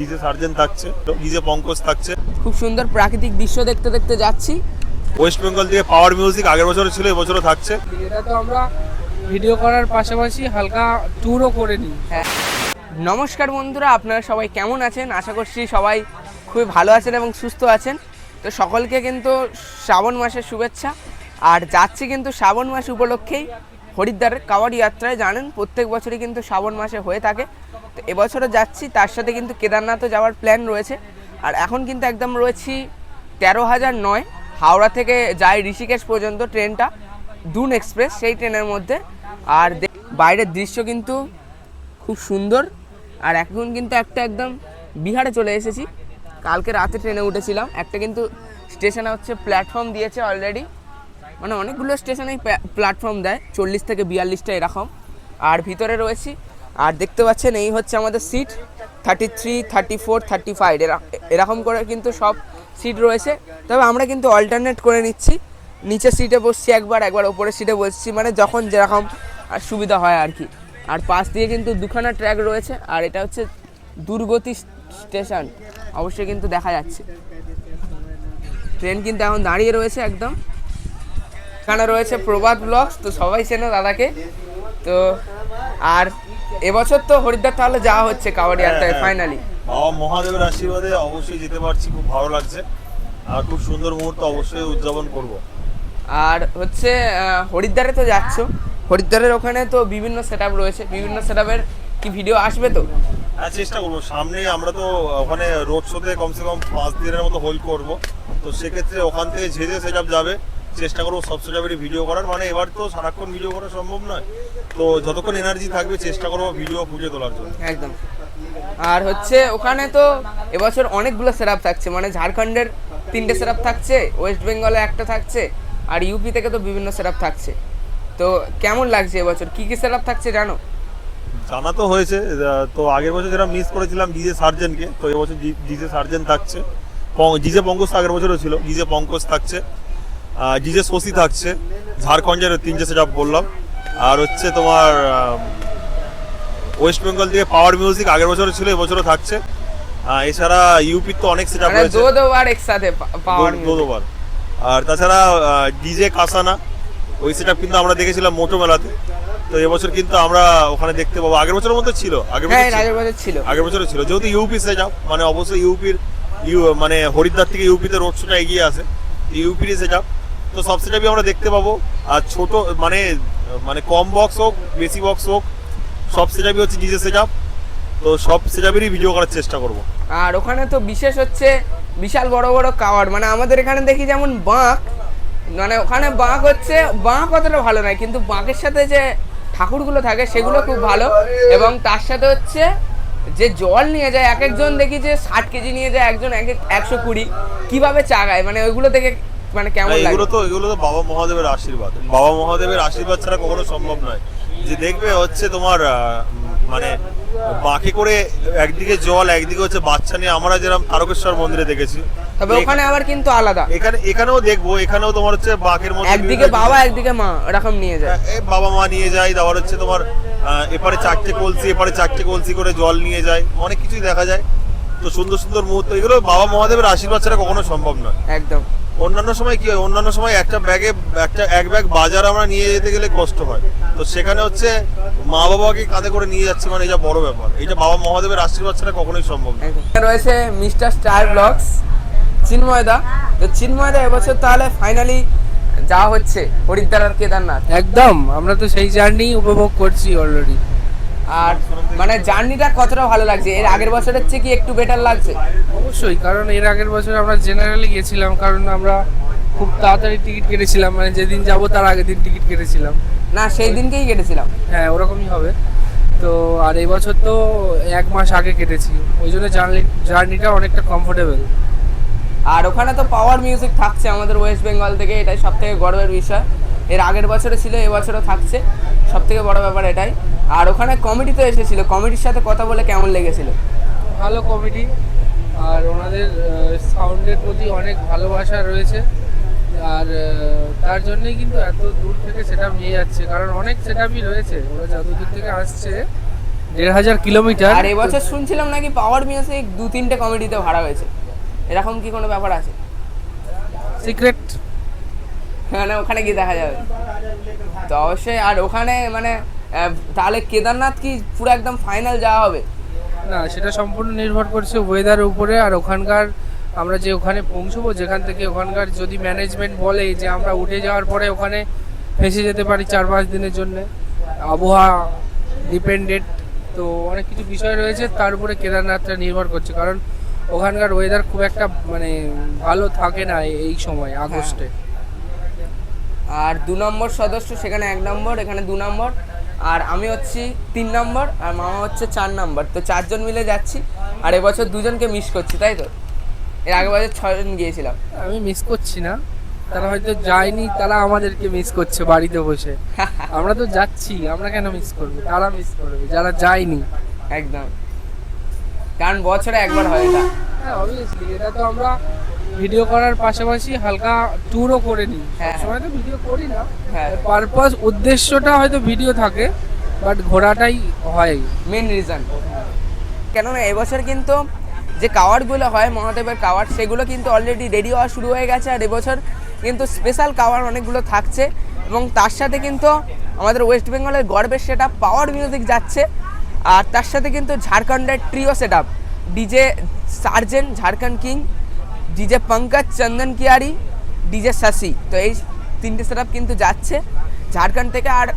DJ surgeon থাকছে, DJ Pankaj থাকছে। খুব সুন্দর প্রাকৃতিক দৃশ্য দেখতে দেখতে যাচ্ছি। ওয়েস্ট বেঙ্গল থেকে পাওয়ার মিউজিক আগের বছরও ছিল, এবছরও থাকছে। এটা তো আমরা ভিডিও করার পাশাপাশি হালকা ট্যুরও করে নিই। হ্যাঁ, নমস্কার বন্ধুরা, আপনারা সবাই কেমন আছেন? আশা করছি সবাই খুবই ভালো আছেন এবং সুস্থ আছেন। তো সকলকে কিন্তু শ্রাবণ মাসের শুভেচ্ছা। আর যাচ্ছি কিন্তু শ্রাবণ মাস উপলক্ষেই হরিদ্বারের কাওয়াড় যাত্রায়। জানেন প্রত্যেক বছরই কিন্তু শ্রাবণ মাসে হয়ে থাকে। তো এবছরও যাচ্ছি, তার সাথে কিন্তু কেদারনাথও যাওয়ার প্ল্যান রয়েছে। আর এখন কিন্তু একদম রয়েছি 13,009 হাওড়া থেকে যায় ঋষিকেশ পর্যন্ত ট্রেনটা, দুন এক্সপ্রেস, সেই ট্রেনের মধ্যে। আর বাইরের দৃশ্য কিন্তু খুব সুন্দর। আর এখন কিন্তু একদম বিহারে চলে এসেছি। কালকে রাতে ট্রেনে উঠেছিলাম, একটা কিন্তু স্টেশনে হচ্ছে প্ল্যাটফর্ম দিয়েছে অলরেডি, মানে অনেকগুলো স্টেশনেই প্ল্যাটফর্ম দেয়, 40 থেকে 42টা এরকম। আর ভিতরে রয়েছি, আর দেখতে পাচ্ছেন এই হচ্ছে আমাদের সিট 33, 34, 35 এরকম করে কিন্তু সব সিট রয়েছে। তবে আমরা কিন্তু অল্টারনেট করে নিচ্ছি, নিচের সিটে বসছি একবার ওপরের সিটে বসছি, মানে যখন যেরকম আর সুবিধা হয় আর কি। আর পাশ দিয়ে কিন্তু দুখানা ট্র্যাক রয়েছে। আর এটা হচ্ছে দুর্গতি স্টেশন, অবশ্যই কিন্তু দেখা যাচ্ছে। ট্রেন কিন্তু এখন দাঁড়িয়ে রয়েছে একদম। এখানে রয়েছে প্রভাত ব্লগস, তো সবাই চেনো দাদাকে। তো আর এবছর তো হরিদ্বার তাহলে যাওয়া হচ্ছে কাওয়াড় যাত্রায় ফাইনালি। বাবা মহাদেবের আশীর্বাদে অবশ্যই যেতে পারছি, খুব ভালো লাগছে। আর খুব সুন্দর মুহূর্ত অবশ্যই উদযাপন করব। আর হচ্ছে হরিদ্বারে তো যাচ্ছ, হরিদ্বারের ওখানে তো বিভিন্ন সেটআপ রয়েছে, বিভিন্ন সেটআপের কি ভিডিও আসবে তো? হ্যাঁ, চেষ্টা করবো। সামনে আমরা তো ওখানে রোড শোতে কমসে কম 5 দিনের মতো হোল্ড করবো। তো সেক্ষেত্রে ওখান থেকে ঝেড়ে সেটআপ যাবে, চেষ্টা করবো সব সেটআপেরই ভিডিও করার। মানে এবার তো সারাক্ষণ ভিডিও করা সম্ভব নয়, তো যতক্ষণ এনার্জি থাকবে চেষ্টা করবো ভিডিও খুঁজে তোলার জন্য। একদম। আর হচ্ছে ওখানে তো এবছর অনেকগুলো সেটআপ থাকছে, মানে ঝাড়খণ্ডের 3টে সেটআপ থাকছে, ওয়েস্ট বেঙ্গলে একটা থাকছে, আর ইউপি থেকে তো বিভিন্ন সেটআপ থাকছে। তো কেমন লাগছে এবছর, কি কি সেটআপ থাকছে জানো? জানা তো হয়েছে। তো আগের বছর যেটা মিস করেছিলাম ডিজে সার্জেনকে, তো এবছর ডিজে সার্জেন থাকছে। ডিজে পঙ্কজ আগের বছরও ছিল, ডিজে পঙ্কজ থাকছে, ডিজে শশী থাকছে, ঝাড়খণ্ডের 3টে সেটআপ বললাম। আর হচ্ছে তোমার ওয়েস্ট বেঙ্গল থেকে পাওয়ার মিউজিক আগের বছরও ছিল, এবছরও থাকছে। এছাড়া ইউপির তো অনেক সেটআপ রয়েছে, দুবার একসাথে পাওয়ার দুবার। আর তাছাড়া ডিজে কাসানা, ওই সেটআপ কিন্তু আমরা দেখেছিলাম মোটো মেলাতে। তো এবছর কিন্তু আমরা ওখানে দেখতে পাবো। আগের বছরের মধ্যে ছিল, আগের বছর ছিল, যেহেতু ইউপি সেটআপ, মানে অবশ্যই মানে হরিদ্বার থেকে ইউপিতে রোড শোটা এগিয়ে আসে, ইউপির সেটআপ। তো সব সেটআপই আমরা দেখতে পাবো। আর ছোট মানে কম বক্স হোক বেশি বক্স হোক, সব সেটআপই হচ্ছে ডিজে সেটআপ। তো সব সেটআপেরই ভিডিও করার চেষ্টা করব। আর ওখানে তো বিশেষ হচ্ছে বিশাল বড় বড় কাওয়াড়, মানে আমাদের এখানে দেখি যেমন বাঁক, মানে ওখানে বাঁক হচ্ছে, বাঁক অতটা ভালো নয়, কিন্তু বাঁকের সাথে যে ঠাকুরগুলো থাকে সেগুলো খুব ভালো। এবং তার সাথে হচ্ছে যে জল নিয়ে যায়, এক একজন দেখি যে 60 কেজি নিয়ে যায়, একজন 120, কিভাবে চাগায়, মানে ওইগুলো দেখে মানে কেমন লাগে। এগুলো তো বাবা মহাদেবের আশীর্বাদ, বাবা মহাদেবের আশীর্বাদ ছাড়া কখনো সম্ভব নয়। যে দেখবে হচ্ছে তোমার মানে বাঁকে করে একদিকে জল, একদিকে হচ্ছে বাচ্চা নিয়ে, আমরা যেরকম তারকেশ্বর মন্দিরে দেখেছি। তবে ওখানে আবার কিন্তু আলাদা, এখানেও দেখবো, এখানেও তোমার হচ্ছে বাঁকের মধ্যে একদিকে বাবা একদিকে মা এরকম নিয়ে যায়, বাবা মা নিয়ে যায়। তারপর হচ্ছে তোমার এপারে 4টে কলসি, এপারে 4টে কলসি করে জল নিয়ে যায়, অনেক কিছুই দেখা যায়। তো সুন্দর সুন্দর মুহূর্ত, এগুলো বাবা মহাদেবের আশীর্বাদ ছাড়া কখনো সম্ভব নয়। একদম। অন্যান্য সময় কি হয়, অন্যান্য সময় এক ব্যাগ বাজার আমরা নিয়ে যেতে গেলে কষ্ট হয়। তো সেখানে হচ্ছে মা বাবাকে কাঁধে করে নিয়ে যাচ্ছে, মানে এটা বড় ব্যাপার। এটা বাবা মহাদেবের আশীর্বাদ ছাড়া কখনোই সম্ভব নয়। রয়েছে মিস্টার স্টার ব্লগস চিন্ময়দা। তো চিন্ময়দা এবছর তাহলে ফাইনালি যাওয়া হচ্ছে হরিদ্বার আর কেদারনাথ। একদম, আমরা তো সেই জার্নি উপভোগ করছি অলরেডি। আর মানে জার্নিটা কতটা ভালো লাগছে, এর আগের বছরের চেয়ে কি একটু বেটার লাগছে? অবশ্যই, কারণ এর আগের বছর আমরা জেনারেলি গেছিলাম, কারণ আমরা খুব তাড়াতাড়ি টিকিট কেটেছিলাম, মানে যেদিন যাব তার আগের দিন টিকিট কেটেছিলাম। না, সেই দিনকেই কেটেছিলাম। হ্যাঁ, ওরকমই হবে। তো আর এই বছর তো 1 মাস আগে কেটেছি, ওই জন্য জার্নিটা অনেকটা কমফোর্টেবল। আর ওখানে তো পাওয়ার মিউজিক থাকছে আমাদের ওয়েস্ট বেঙ্গল থেকে, এটাই সব থেকে গর্বের বিষয়। এর আগের বছরে ছিল, এবছরও থাকছে, সব থেকে বড় ব্যাপার এটাই। আর ওখানে কমিটি তো এসেছিল, কমিটির সাথে কথা বলে কেমন লেগেছিল? ভালো কমিটি, আর ওনাদের সাউন্ডের প্রতি অনেক ভালোবাসা রয়েছে। আর তার জন্যই কিন্তু এত দূর থেকে সেটআপ নিয়ে যাচ্ছে, কারণ অনেক সেটআপই রয়েছে, ওরা যত দূর থেকে আসছে 1,500 কিলোমিটার। আর এবছর শুনছিলাম নাকি পাওয়ার মিউজিক 2-3টে কমেডিতে ভাড়া হয়েছে, এরকম কি কোনো ব্যাপার আছে? সিক্রেট, মানে ওখানে গিয়ে দেখা যাবে তো অবশ্যই। আর ওখানে মানে তাহলে কেদারনাথ কি পুরো একদম ফাইনাল যাওয়া হবে? না সেটা সম্পূর্ণ নির্ভর করছে ওয়েদারের উপরে, আর ওখানকার আমরা যে ওখানে পৌঁছবো, যেখান থেকে ওখানকার যদি ম্যানেজমেন্ট বলে যে আমরা উঠে যাওয়ার পরে ওখানে ফেঁসে যেতে পারি 4-5 দিনের জন্য, আবহাওয়া ডিপেন্ডেন্ট, তো অনেক কিছু বিষয় রয়েছে, তার উপরে কেদারনাথটা নির্ভর করছে, কারণ ওখানকার ওয়েদার খুব একটা মানে ভালো থাকে না এই সময় আগস্টে। আর 2 নম্বর সদস্য, সেখানে 1 নম্বর, এখানে 2 নম্বর, আর আমি হচ্ছি 3 নম্বর, আর মামা হচ্ছে 4 নম্বর। তো 4 জন মিলে যাচ্ছি। আর এবছর 2 জনকে মিস করছি, তাই তো? এর আগের বছর 6 জন গিয়েছিলাম। আমি মিস করছি না, তারা হয়তো যায়নি, তারা আমাদেরকে মিস করছে বাড়িতে বসে। আমরা তো যাচ্ছি, আমরা কেন মিস করবো? তারা মিস করবে যারা যায়নি। একদম, কারণ বছরে একবার হয় এটা। হ্যাঁ অবভিয়াসলি, এটা তো আমরা ভিডিও করার পাশাপাশি হালকা ট্যুরও করে নিই। হ্যাঁ। সবসময় তো ভিডিও করি না, হ্যাঁ, পারপাস উদ্দেশ্যটা হয়তো ভিডিও থাকে, বাট ঘোরাটাই হয় মেন রিজন। কেননা এবছর কিন্তু যে কাওয়ারগুলো হয় মহাদেবের কাওয়ার, সেগুলো কিন্তু অলরেডি রেডি হওয়া শুরু হয়ে গেছে। আর এবছর কিন্তু স্পেশাল কাওয়ার অনেকগুলো থাকছে, এবং তার সাথে কিন্তু আমাদের ওয়েস্ট বেঙ্গলের গর্বের সেট আপ পাওয়ার মিউজিক যাচ্ছে। আর তার সাথে কিন্তু ঝাড়খণ্ডের ট্রিও সেট আপ, ডিজে সার্জেন, Jharkhand king, DJ Pankaj, Chandan Kiyari, DJ Shashi. তো এই 3টে সেট আপ কিন্তু যাচ্ছে ঝাড়খণ্ড থেকে। আর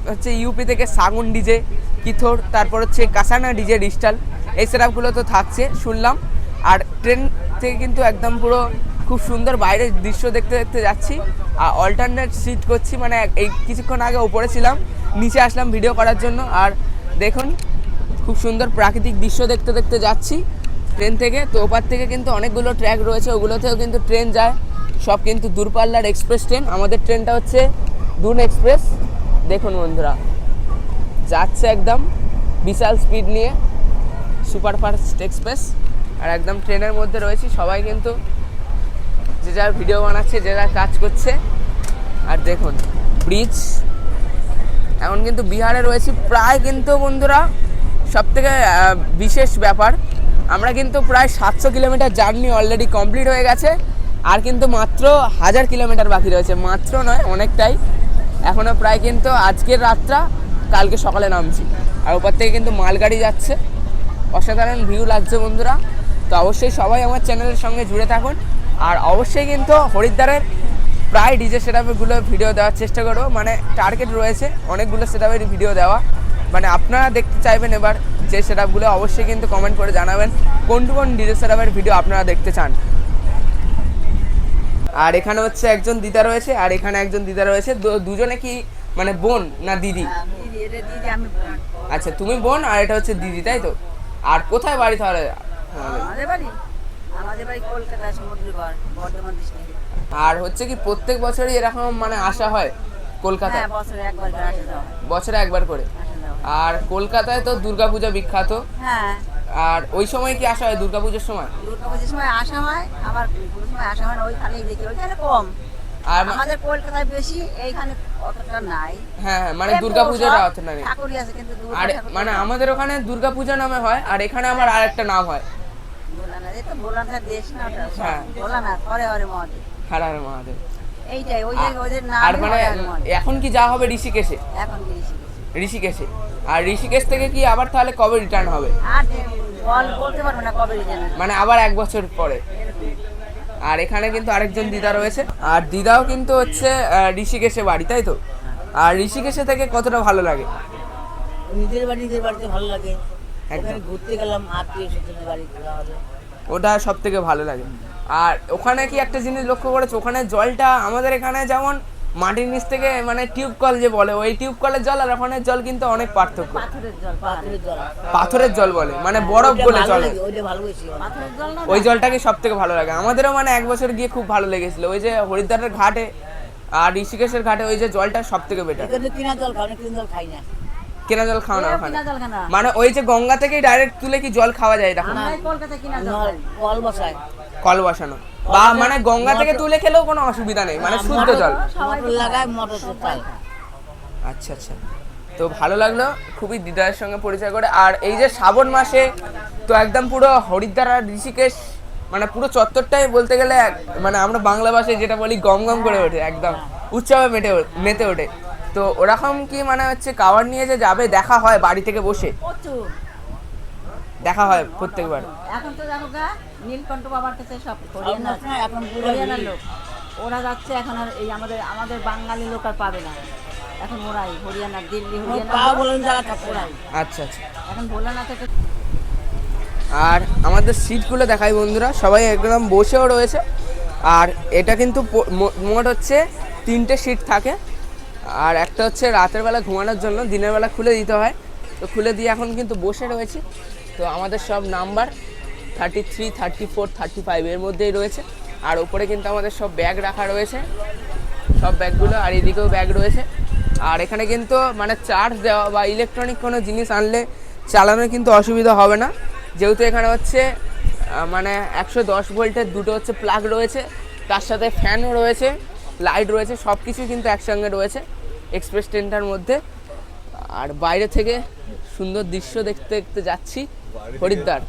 হচ্ছে ইউপি থেকে সাগুন ডিজে, কিথোর, তারপর হচ্ছে কাসানা ডিজে ডিজিটাল, এই সেট আপগুলো তো থাকছে শুনলাম। আর ট্রেন থেকে কিন্তু একদম পুরো খুব সুন্দর বাইরের দৃশ্য দেখতে দেখতে যাচ্ছি। আর অল্টারনেট সিট করছি, মানে এই কিছুক্ষণ আগে উপরে ছিলাম, নিচে আসলাম ভিডিও করার জন্য। আর দেখুন খুব সুন্দর প্রাকৃতিক দৃশ্য দেখতে দেখতে যাচ্ছি ট্রেন থেকে। তো ওপার থেকে কিন্তু অনেকগুলো ট্র্যাক রয়েছে, ওগুলোতেও কিন্তু ট্রেন যায়, সব কিন্তু দূরপাল্লার এক্সপ্রেস ট্রেন। আমাদের ট্রেনটা হচ্ছে দুন এক্সপ্রেস। দেখুন বন্ধুরা, যাচ্ছে একদম বিশাল স্পিড নিয়ে, সুপারফাস্ট এক্সপ্রেস। আর একদম ট্রেনের মধ্যে রয়েছি, সবাই কিন্তু যে যার ভিডিও বানাচ্ছে, যে যার কাজ করছে। আর দেখুন ব্রিজ, এখন কিন্তু বিহারে রয়েছি প্রায় কিন্তু বন্ধুরা সবথেকে বিশেষ ব্যাপার, আমরা কিন্তু প্রায় 700 কিলোমিটার জার্নি অলরেডি কমপ্লিট হয়ে গেছে। আর কিন্তু মাত্র 1000 কিলোমিটার বাকি রয়েছে, মাত্র নয় অনেকটাই। এখনও প্রায় কিন্তু আজকের রাতটা কালকে সকালে নামছি। আর ওপর থেকে কিন্তু মালগাড়ি যাচ্ছে, অসাধারণ ভিউ লাগছে বন্ধুরা। তো অবশ্যই সবাই আমার চ্যানেলের সঙ্গে জুড়ে থাকুন। আর অবশ্যই কিন্তু হরিদ্বারের প্রায় ডিজে সেটআপগুলো ভিডিও দেওয়ার চেষ্টা করবো, মানে টার্গেট রয়েছে অনেকগুলো সেটআপের ভিডিও দেওয়া। মানে আপনারা দেখতে চাইবেন এবার যে সেটআপগুলো, অবশ্যই কিন্তু কমেন্ট করে জানাবেন কোন ডিজে সেটআপের ভিডিও আপনারা দেখতে চান। আর এখানে হচ্ছে একজন দিদা রয়েছে, আর এখানে একজন দিদা রয়েছে। দুজনে কি মানে বোন না দিদি? আচ্ছা, তুমি বোন আর এটা হচ্ছে দিদি, তাই তো? আর কোথায় বাড়ি তাহলে? আমাদের বাড়ি কলকাতা, সমুদ্রগড়, বর্ধমান ডিস্ট্রিক্টে। আর হচ্ছে কি প্রত্যেক বছরই এরকম মানে আসা হয় কলকাতায়? হ্যাঁ, বছরে একবার করে আসা যাওয়া হয়। বছরে একবার করে। আর কলকাতায় তো দুর্গাপূজা বিখ্যাত। হ্যাঁ, আর ওই সময় কি আসা হয় দুর্গাপূজার সময়? দুর্গাপূজার সময় আসা হয়, আবার কোনো সময় আসা হয় না, ওইখানেই দেখি, ওইখানে কম। আর আমাদের কলকাতায় বেশি, এইখানে অতটা নাই। হ্যাঁ, মানে দুর্গাপূজাটা অত না নেই। ঠাকুরই আছে কিন্তু আর মানে আমাদের ওখানে দুর্গাপূজা নামে হয়, আর এখানে আমার আরেকটা নাম হয়। ভোলানাথ, এই তো ভোলানাথের দেশ না ওটা? হ্যাঁ। ভোলানাথ, হরে হরে মহাদেব, হর হর মহাদেব। এইটাই ওই জায়গায় ওদের নাম। আর মানে এখন কি যা হবে ঋষিকেশে? এখন কি ঋষিকেশে। আর ঋষিকেশ থেকে কি আবার তাহলে কবে রিটার্ন হবে? আর বলতে পারবো না কবে রিটার্ন, মানে আবার 1 বছর পরে। আর এখানে কিন্তু আরেকজন দিদা রয়েছে, আর দিদাও কিন্তু হচ্ছে ঋষিকেশে বাড়ি, তাই তো? আর ঋষিকেশে থেকে কতটা ভালো লাগে? নিজের বাড়িতে ভালো লাগে, একদম ঘুরতে গেলাম আত্মীয় স্বজনের বাড়ি ঘোরা হলো, ওটা সব থেকে ভালো লাগে। আর ওখানে কি একটা জিনিস লক্ষ্য করেছো, ওখানে জলটা আমাদের এখানে যেমন মাটির নিচ থেকে মানে টিউব কল যে বলে, ওই টিউব কলের জল আর ওখানের জল কিন্তু অনেক পার্থক্য। পাথরের জল বলে, মানে বরফ বলে চলে, ওই জলটাকে সব থেকে ভালো লাগে। আমাদেরও মানে 1 বছর গিয়ে খুব ভালো লেগেছিল, ওই যে হরিদ্বারের ঘাটে আর ঋষিকেশের ঘাটে ওই যে জলটা সব থেকে বেটার। কিনা জল খাই না, কেনা জল খাও না ওখানে? মানে ওই যে গঙ্গা থেকে ডাইরেক্ট তুলে কি জল খাওয়া যায়? এরকম কল বসানো, বা মানে গঙ্গা থেকে তুলে খেলেও কোনো অসুবিধা নেই, মানে শুদ্ধ জল। লাগায় মোটর চালায়। আচ্ছা আচ্ছা। তো ভালো লাগলো খুবই দিদার সঙ্গে পরিচয় করে। আর এই যে শ্রাবণ মাসে তো একদম পুরো হরিদ্বার আর ঋষিকেশ মানে পুরো চত্বরটাই বলতে গেলে মানে আমরা বাংলা ভাষায় যেটা বলি গম গম করে ওঠে, একদম উৎসবে মেতে ওঠে। তো ওরকম কি মানে হচ্ছে কাভার নিয়ে যে যাবে, দেখা হয় বাড়ি থেকে বসে, প্রচুর দেখা হয় প্রত্যেকবার? এখন তো দেখো গা নীলকণ্ঠ বাবার কাছে সব হরিয়ানার লোক ওরা যাচ্ছে এখন। আর এই আমাদের বাঙালি লোক আর পাবে না এখন, ওরাই হরিয়ানা দিল্লি হরিয়ানা ওরাই। আচ্ছা আচ্ছা। এখন ভোলানাথে তো আর আমাদের সিটগুলো দেখাই বন্ধুরা, সবাই একদম বসেও রয়েছে। আর এটা কিন্তু মোট হচ্ছে 3টে সিট থাকে, আর একটা হচ্ছে রাতের বেলা ঘুমানোর জন্য, দিনের বেলা খুলে দিতে হয়। তো খুলে দিয়ে এখন কিন্তু বসে রয়েছি। তো আমাদের সব নাম্বার 33, 34, 35 এর মধ্যেই রয়েছে। আর ওপরে কিন্তু আমাদের সব ব্যাগ রাখা রয়েছে, সব ব্যাগগুলো, আর এদিকেও ব্যাগ রয়েছে। আর এখানে কিন্তু মানে চার্জ দেওয়া বা ইলেকট্রনিক কোনো জিনিস আনলে চালানোর কিন্তু অসুবিধা হবে না, যেহেতু এখানে হচ্ছে মানে 110 ভোল্টের দুটো হচ্ছে প্লাগ রয়েছে, তার সাথে ফ্যানও রয়েছে, লাইট রয়েছে, সব কিছু কিন্তু একসঙ্গে রয়েছে এক্সপ্রেস ট্রেনটার মধ্যে। আর বাইরে থেকে সুন্দর দৃশ্য দেখতে দেখতে যাচ্ছি হরিদ্বার।